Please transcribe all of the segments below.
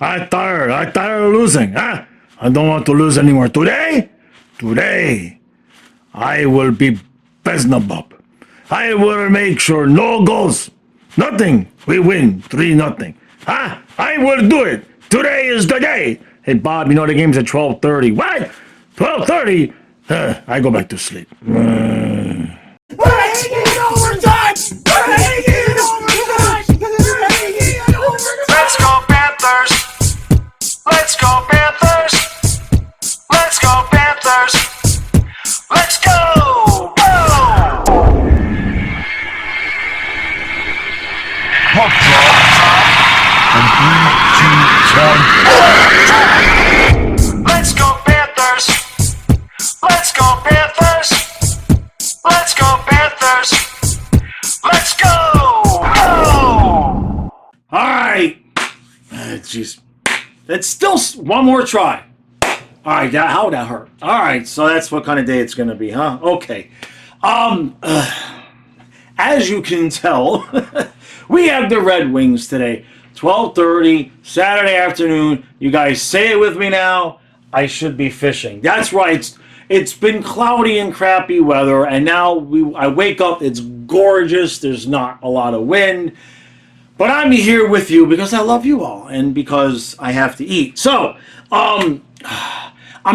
I'm tired. I'm tired of losing. Huh? I don't want to lose anymore. Today, I will be Beznabub. I will make sure no goals. Nothing. We win 3-0. Huh? I will do it. Today is the day. Hey, Bob, you know the game's at 12:30. What? 12:30? I go back to sleep. We're hanging overtime! We're hanging overtime! We're hanging overtime! Let's go Panthers! Let's go Panthers! Let's go Panthers! Let's go! Go! Puck drop. And 3, 2, 1. Let's go Panthers! Let's go Panthers! Let's go Panthers! Let's go! Go! All right. Jeez. That's still one more try. All right. How would that hurt? All right. So that's what kind of day it's going to be, huh? Okay. As you can tell, we have the Red Wings today. 12:30, Saturday afternoon. You guys say it with me now. I should be fishing. That's right. It's been cloudy and crappy weather, and now I wake up. It's gorgeous. There's not a lot of wind. But I'm here with you because I love you all and because I have to eat. So, I'm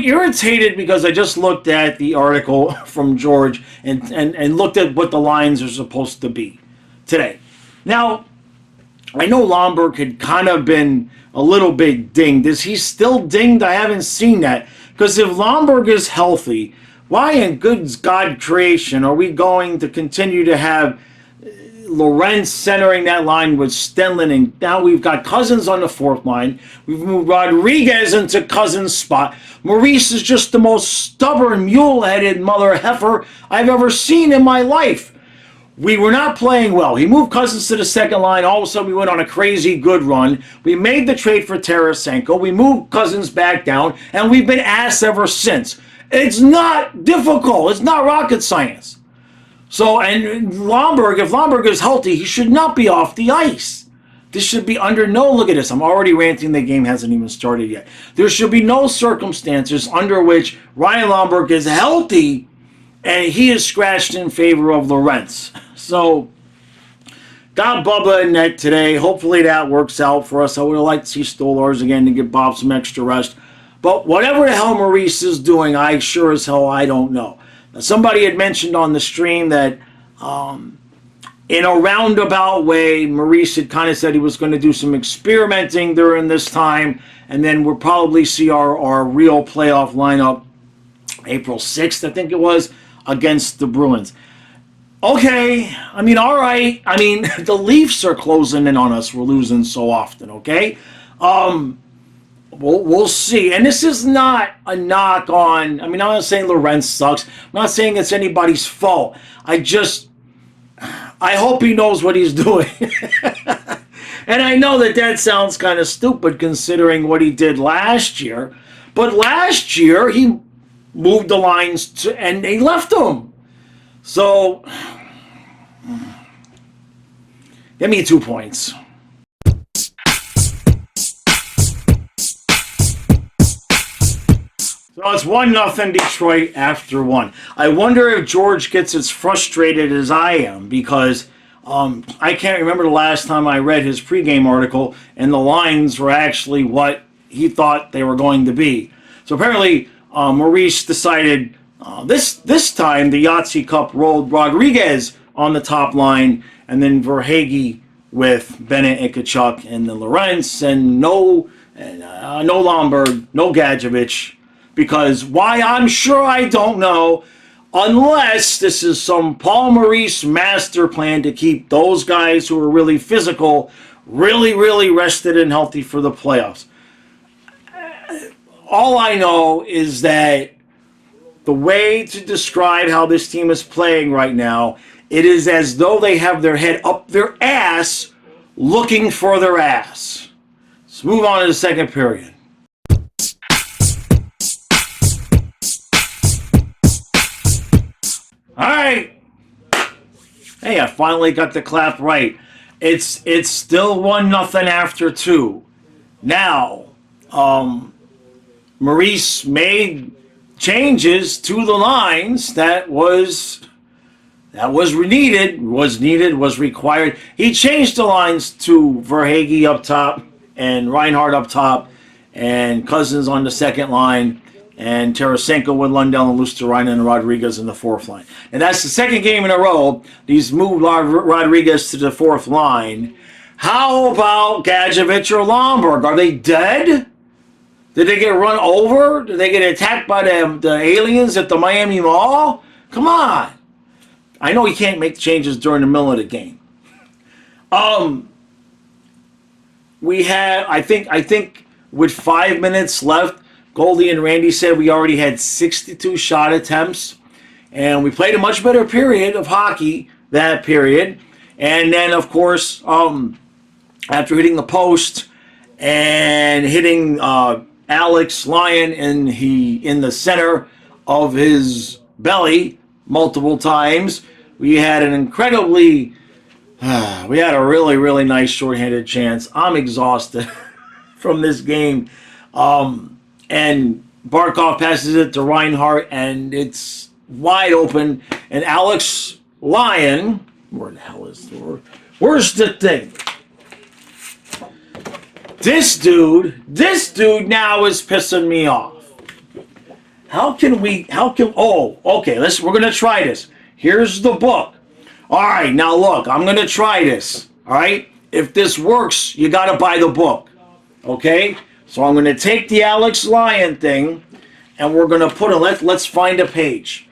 irritated because I just looked at the article from George and looked at what the lines are supposed to be today. Now, I know Lomberg had kind of been a little bit dinged. Is he still dinged? I haven't seen that. Because if Lomberg is healthy, why in good God creation are we going to continue to have Lorenz centering that line with Stenlin, and now we've got Cousins on the fourth line. We've moved Rodriguez into Cousins' spot. Maurice is just the most stubborn, mule-headed mother heifer I've ever seen in my life. We were not playing well. He moved Cousins to the second line. All of a sudden, we went on a crazy good run. We made the trade for Tarasenko. We moved Cousins back down, and we've been ass ever since. It's not difficult. It's not rocket science. So, and Lomberg, if Lomberg is healthy, he should not be off the ice. This should be under no, look at this, I'm already ranting, the game hasn't even started yet. There should be no circumstances under which Ryan Lomberg is healthy and he is scratched in favor of Lorenz. So, got Bubba in net today. Hopefully that works out for us. I would have liked to see Stolarz again to give Bob some extra rest. But whatever the hell Maurice is doing, I sure as hell I don't know. Now, somebody had mentioned on the stream that in a roundabout way, Maurice had kind of said he was going to do some experimenting during this time, and then we'll probably see our real playoff lineup April 6th, I think it was, against the Bruins. Okay, I mean, all right. I mean, the Leafs are closing in on us. We're losing so often, okay? We'll see. And this is not a knock on, I mean, I'm not saying Lorenz sucks. I'm not saying it's anybody's fault. I hope he knows what he's doing. And I know that sounds kind of stupid considering what he did last year. But last year, he moved the lines and they left him. So, give me 2 points. So it's 1-0 Detroit after one. I wonder if George gets as frustrated as I am because I can't remember the last time I read his pregame article and the lines were actually what he thought they were going to be. So apparently Maurice decided this time the Yahtzee Cup rolled Rodriguez on the top line and then Verhaeghe with Bennett and Tkachuk and then Lorenz and no Lomberg, no Gadjevich. Because why, I'm sure I don't know, unless this is some Paul Maurice master plan to keep those guys who are really physical, really, really rested and healthy for the playoffs. All I know is that the way to describe how this team is playing right now, it is as though they have their head up their ass looking for their ass. Let's move on to the second period. All right. Hey, I finally got the clap right. It's still 1-0 after two. Now, Maurice made changes to the lines that was required. He changed the lines to Verhage up top and Reinhardt up top and Cousins on the second line and Tarasenko with Lundell and Lusterine and Rodriguez in the fourth line. And that's the second game in a row he's moved Rodriguez to the fourth line. How about Gadjevich or Lomberg? Are they dead? Did they get run over? Did they get attacked by the aliens at the Miami Mall? Come on. I know he can't make changes during the middle of the game. We had, I think with 5 minutes left, Goldie and Randy said we already had 62 shot attempts. And we played a much better period of hockey that period. And then, of course, after hitting the post and hitting Alex Lyon in the center of his belly multiple times, we had an incredibly, we had a really, really nice shorthanded chance. I'm exhausted from this game. And Barkov passes it to Reinhardt, and it's wide open. And Alex Lyon, where the hell is the word? Where's the thing? This dude now is pissing me off. We're going to try this. Here's the book. All right, now look, I'm going to try this. All right? If this works, you got to buy the book. Okay? So I'm going to take the Alex Lyon thing, and we're going to put it, let's find a page.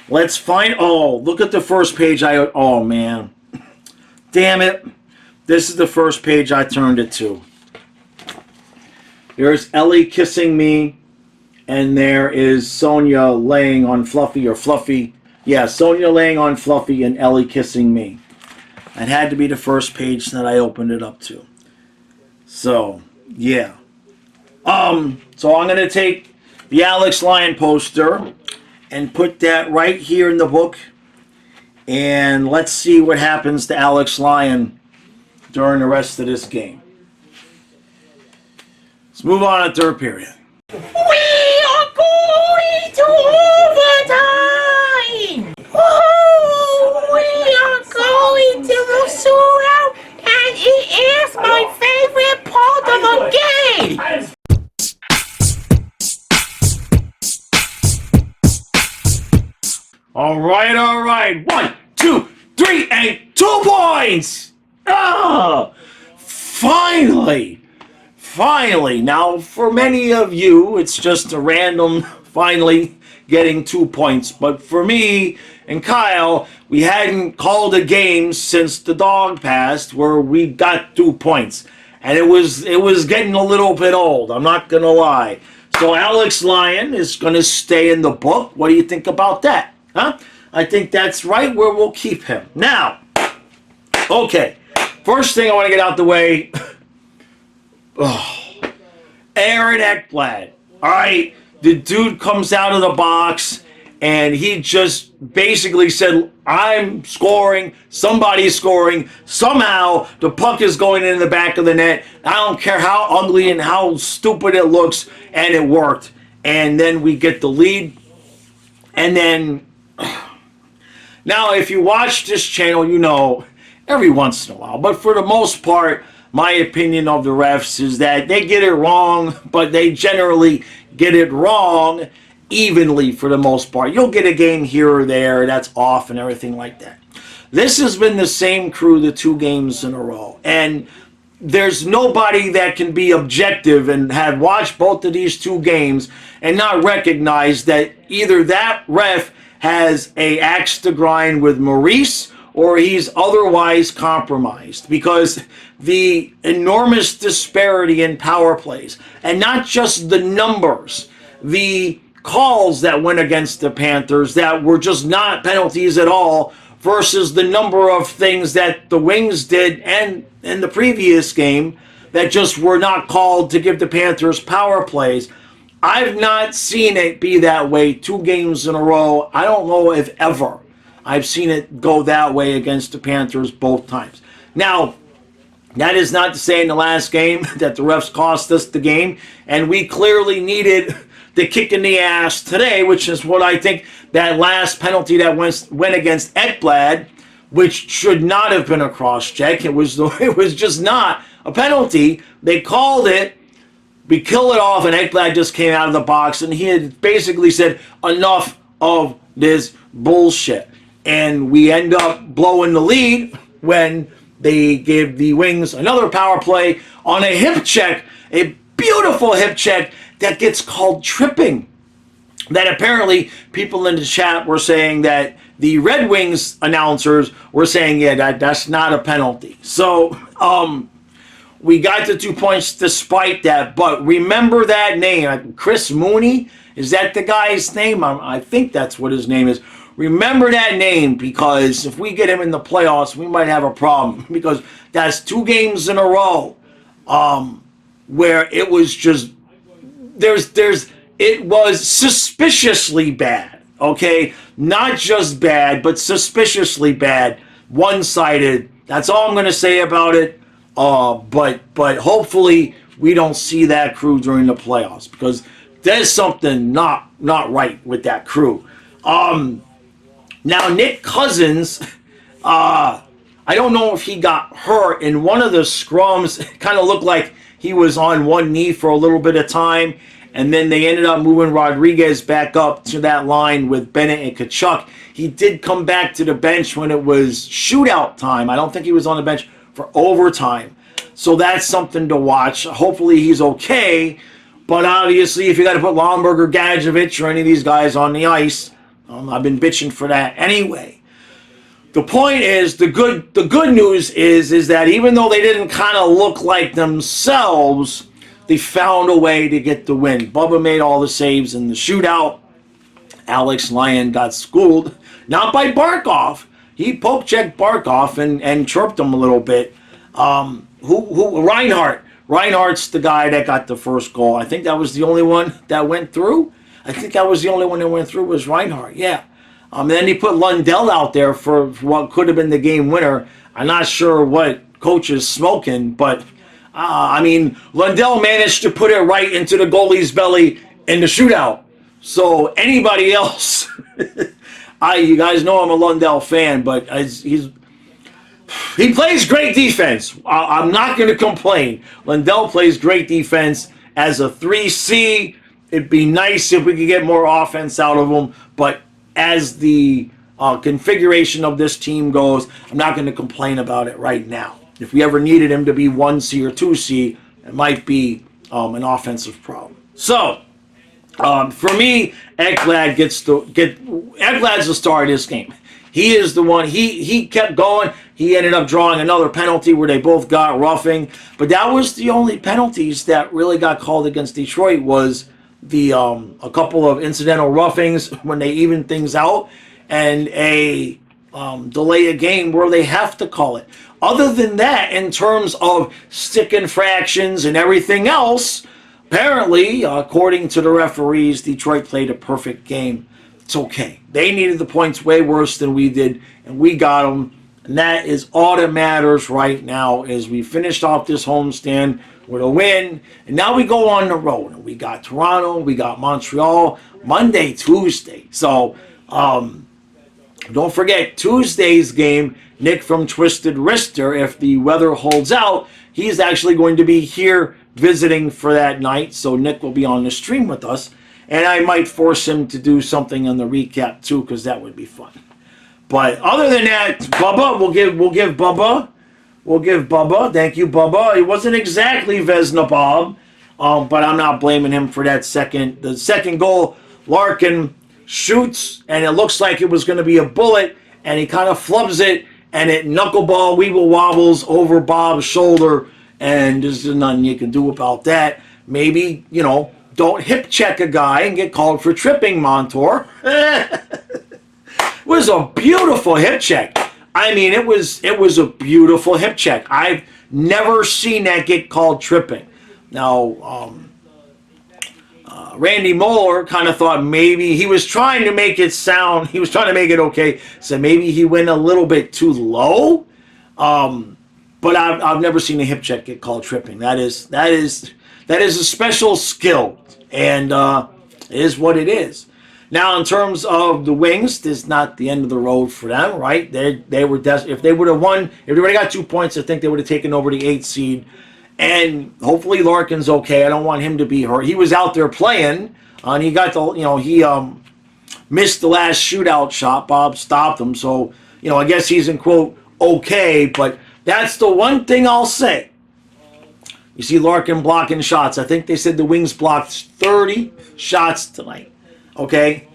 Let's find, look at the first page. Oh, man. Damn it. This is the first page I turned it to. There's Ellie kissing me, and there is Sonia laying on Fluffy. Yeah, Sonia laying on Fluffy and Ellie kissing me. It had to be the first page that I opened it up to. So, yeah. So I'm going to take the Alex Lyon poster and put that right here in the book. And let's see what happens to Alex Lyon during the rest of this game. Let's move on to third period. We are going to overtime! Woo-hoo! We are going to the shootout, and it is my favorite part of the game! All right. 1, 2, 3, and 2 points! Oh, finally. Now, for many of you, it's just a random finally getting 2 points. But for me and Kyle, we hadn't called a game since the dog passed where we got 2 points. And it was getting a little bit old, I'm not going to lie. So Alex Lyon is going to stay in the book. What do you think about that? Huh? I think that's right where we'll keep him. Now, okay, first thing I want to get out the way. Aaron Ekblad. All right, the dude comes out of the box and he just basically said, I'm scoring, somebody's scoring, somehow the puck is going in the back of the net. I don't care how ugly and how stupid it looks, and it worked. And then we get the lead. And then, now if you watch this channel, you know, every once in a while, but for the most part, my opinion of the refs is that they get it wrong, but they generally get it wrong evenly for the most part. You'll get a game here or there that's off and everything like that. This has been the same crew the 2 games in a row. And there's nobody that can be objective and have watched both of these 2 games and not recognize that either that ref has a axe to grind with Maurice or he's otherwise compromised, because the enormous disparity in power plays, and not just the numbers, the calls that went against the Panthers that were just not penalties at all versus the number of things that the Wings did and in the previous game that just were not called to give the Panthers power plays. I've not seen it be that way 2 games in a row. I don't know if ever I've seen it go that way against the Panthers both times. Now, That is not to say in the last game that the refs cost us the game, and we clearly needed the kick in the ass today, which is what I think that last penalty that went against Ekblad, which should not have been a cross check. It was just not a penalty. They called it. We kill it off, and Ekblad just came out of the box, and he had basically said, enough of this bullshit. And we end up blowing the lead when they give the Wings another power play on a hip check, a beautiful hip check that gets called tripping. That apparently people in the chat were saying that the Red Wings announcers were saying, yeah, that's not a penalty. So, we got the 2 points despite that, but remember that name, Chris Mooney, is that the guy's name? I think that's what his name is. Remember that name, because if we get him in the playoffs, we might have a problem, because that's 2 games in a row where it was just, it was suspiciously bad, okay? Not just bad, but suspiciously bad, one-sided. That's all I'm going to say about it. But hopefully we don't see that crew during the playoffs, because there's something not right with that crew. Now Nick Cousins, I don't know if he got hurt in one of the scrums. It kind of looked like he was on one knee for a little bit of time, and then they ended up moving Rodriguez back up to that line with Bennett and Kachuk. He did come back to the bench when it was shootout time. I don't think he was on the bench for overtime. So that's something to watch. Hopefully he's okay. But obviously, if you got to put Lomberg or Gadjevich or any of these guys on the ice, I've been bitching for that anyway. The point is, the good news is that even though they didn't kind of look like themselves, they found a way to get the win. Bubba made all the saves in the shootout. Alex Lyon got schooled, not by Barkov. He poke-checked Barkov and chirped him a little bit. Reinhardt. Reinhardt's the guy that got the first goal. I think that was the only one that went through. I think that was the only one that went through was Reinhardt, yeah. And then he put Lundell out there for what could have been the game winner. I'm not sure what coach is smoking, but, Lundell managed to put it right into the goalie's belly in the shootout. So anybody else, you guys know I'm a Lundell fan, but he plays great defense. I'm not going to complain. Lundell plays great defense as a 3C. It'd be nice if we could get more offense out of him, but as the configuration of this team goes, I'm not going to complain about it right now. If we ever needed him to be 1C or 2C, it might be an offensive problem. So, for me, Ekblad's the star of this game. He is the one. He kept going. He ended up drawing another penalty where they both got roughing. But that was the only penalties that really got called against Detroit, was the a couple of incidental roughings when they evened things out, and a delay a game where they have to call it. Other than that, in terms of stick infractions and everything else, apparently, according to the referees, Detroit played a perfect game. It's okay. They needed the points way worse than we did, and we got them. And that is all that matters right now, as we finished off this homestand with a win. And now we go on the road. We got Toronto, we got Montreal, Monday, Tuesday. So, don't forget, Tuesday's game, Nick from Twisted Wrister, if the weather holds out, he's actually going to be here visiting for that night. So Nick will be on the stream with us. And I might force him to do something on the recap too, because that would be fun. But other than that, Bubba, we'll give Bubba. Thank you, Bubba. It wasn't exactly Vesna Bob, but I'm not blaming him for that the second goal. Larkin shoots, and it looks like it was going to be a bullet, and he kind of flubs it, and it knuckleball weeble wobbles over Bob's shoulder, and there's nothing you can do about that. Maybe, don't hip check a guy and get called for tripping, Montour. It was a beautiful hip check. It was a beautiful hip check. I've never seen that get called tripping. Now, Randy Moeller kind of thought maybe he was trying to make it okay, so maybe he went a little bit too low. but I've never seen a hip check get called tripping. That is a special skill, and it is what it is. Now, in terms of the Wings, this is not the end of the road for them, right? They were if they would have won, if they would have got 2 points, I think they would have taken over the 8th seed. And hopefully Larkin's okay. I don't want him to be hurt. He was out there playing, and he got he missed the last shootout shot. Bob stopped him, so I guess he's in quote okay. But that's the one thing I'll say. You see Larkin blocking shots. I think they said the Wings blocked 30 shots tonight. Okay?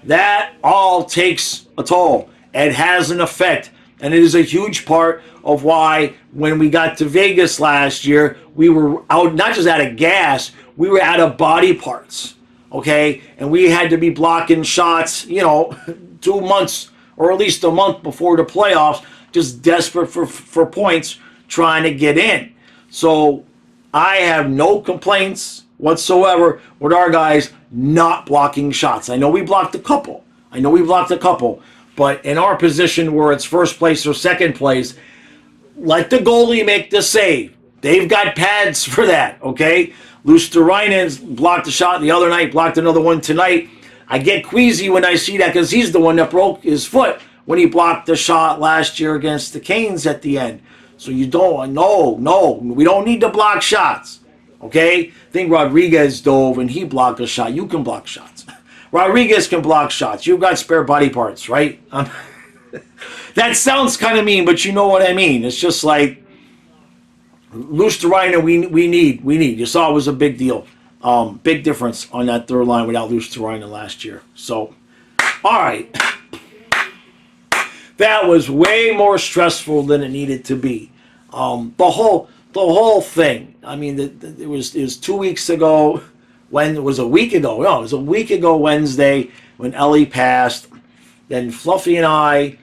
That all takes a toll. It has an effect. And it is a huge part of why when we got to Vegas last year, we were out, not just out of gas, we were out of body parts. Okay? And we had to be blocking shots, 2 months or at least a month before the playoffs, just desperate for points, trying to get in. So I have no complaints whatsoever with our guys not blocking shots. I know we blocked a couple. But in our position where it's first place or second place, let the goalie make the save. They've got pads for that, okay? Luosterainen blocked a shot the other night, blocked another one tonight. I get queasy when I see that because he's the one that broke his foot when he blocked the shot last year against the Canes at the end. So you don't, no, we don't need to block shots, okay? I think Rodriguez dove and he blocked a shot. You can block shots. Rodriguez can block shots. You've got spare body parts, right? That sounds kind of mean, but you know what I mean. It's just like Luosterainen, we need. You saw it was a big deal. Big difference on that third line without Luosterainen last year. So, all right. That was way more stressful than it needed to be. The whole thing. I mean, it was 2 weeks ago. When it was a week ago. No, it was a week ago Wednesday when Ellie passed. Then Fluffy and I,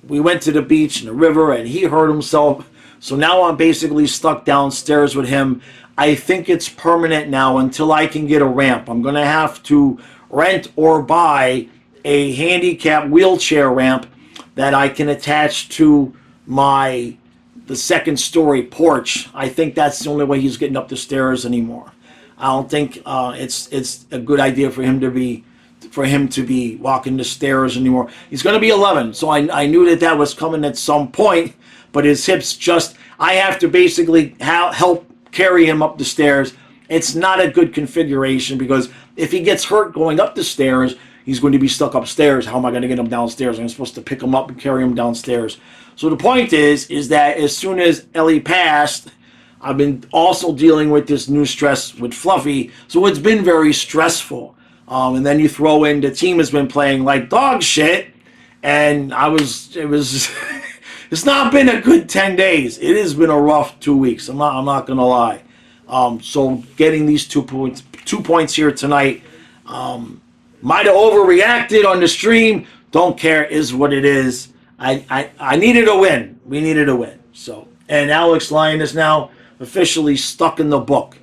we went to the beach in the river and he hurt himself. So now I'm basically stuck downstairs with him. I think it's permanent now until I can get a ramp. I'm going to have to rent or buy a handicap wheelchair ramp that I can attach to the second story porch. I think that's the only way he's getting up the stairs anymore. I don't think it's a good idea for him to be walking the stairs anymore. He's going to be 11, so I knew that was coming at some point. But his hips I have to basically help carry him up the stairs. It's not a good configuration because if he gets hurt going up the stairs, he's going to be stuck upstairs. How am I going to get him downstairs? I'm supposed to pick him up and carry him downstairs. So the point is that as soon as Ellie passed, I've been also dealing with this new stress with Fluffy, so it's been very stressful. And then you throw in the team has been playing like dog shit, and it's not been a good 10 days. It has been a rough 2 weeks. I'm not gonna lie. So getting these 2 points here tonight, might have overreacted on the stream. Don't care, is what it is. I needed a win. We needed a win. So, and Alex Lyon is now officially stuck in the book.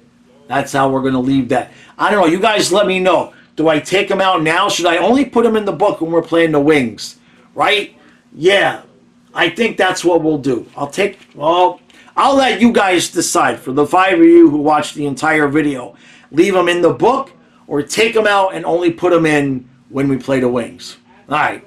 That's how we're going to leave that. I don't know. You guys let me know. Do I take him out now? Should I only put him in the book when we're playing the Wings? Right? Yeah. I think that's what we'll do. I'll let you guys decide. For the 5 of you who watched the entire video, leave him in the book or take him out and only put him in when we play the Wings. All right.